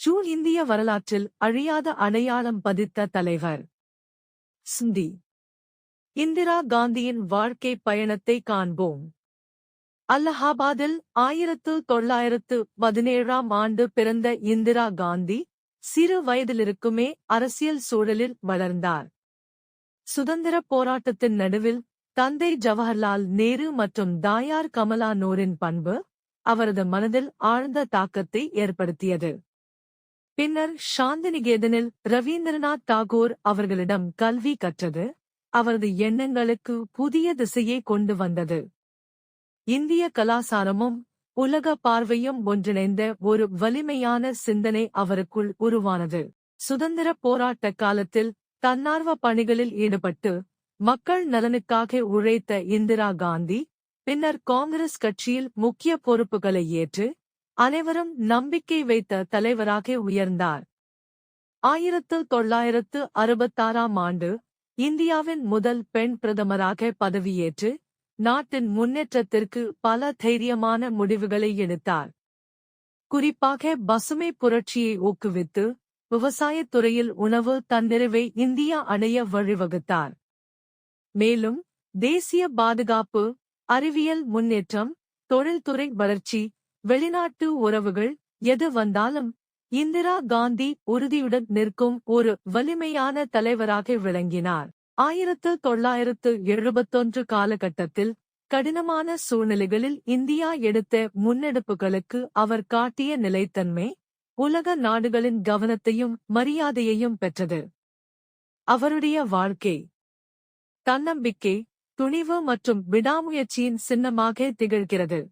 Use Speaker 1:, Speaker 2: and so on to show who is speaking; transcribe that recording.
Speaker 1: இந்திய வரலாற்றில் அழியாத அடையாளம் பதித்த தலைவர். ஸ்ந்தி. இந்திரா காந்தியின் வாழ்க்கை பயணத்தை காண்போம். அலகாபாத்தில் 1917ஆம் ஆண்டு பிறந்த இந்திரா காந்தி சிறு வயதிலிருக்குமே அரசியல் சூழலில் வளர்ந்தார். சுதந்திரப் போராட்டத்தின் நடுவில் தந்தை ஜவஹர்லால் நேரு மற்றும் தாயார் கமலா நூரின் பண்பு அவரது மனதில் ஆழ்ந்த தாக்கத்தை ஏற்படுத்தியது. பின்னர் சாந்திநிகேதனில் ரவீந்திரநாத் தாகூர் அவர்களிடம் கல்வி கற்றது அவரது எண்ணங்களுக்கு புதிய திசையை கொண்டு வந்தது. இந்திய கலாசாரமும் உலக பார்வையும் ஒன்றிணைந்த ஒரு வலிமையான சிந்தனை அவருக்குள் உருவானது. சுதந்திரப் போராட்ட காலத்தில் தன்னார்வ பணிகளில் ஈடுபட்டு மக்கள் நலனுக்காக உழைத்த இந்திரா காந்தி பின்னர் காங்கிரஸ் கட்சியில் முக்கிய பொறுப்புகளை ஏற்று அனைவரும் நம்பிக்கை வைத்த தலைவராக உயர்ந்தார். 1966ஆம் ஆண்டு இந்தியாவின் முதல் பெண் பிரதமராக பதவியேற்று நாட்டின் முன்னேற்றத்திற்கு பல தைரியமான முடிவுகளை எடுத்தார். குறிப்பாக பசுமை புரட்சியை ஊக்குவித்து விவசாயத் துறையில் உணவு தன்னிறைவை இந்தியா அடைய வழிவகுத்தார். மேலும் தேசிய பாதுகாப்பு, அறிவியல் முன்னேற்றம், தொழில்துறை வளர்ச்சி, வெளிநாட்டு உறவுகள் எது வந்தாலும் இந்திரா காந்தி உறுதியுடன் நிற்கும் ஒரு வலிமையான தலைவராக விளங்கினார். 1971 காலகட்டத்தில் கடினமான சூழ்நிலைகளில் இந்தியா எடுத்த முன்னெடுப்புகளுக்கு அவர் காட்டிய நிலைத்தன்மை உலக நாடுகளின் கவனத்தையும் மரியாதையையும் பெற்றது. அவருடைய வாழ்க்கை தன்னம்பிக்கை, துணிவு மற்றும் விடாமுயற்சியின் சின்னமாக திகழ்கிறது.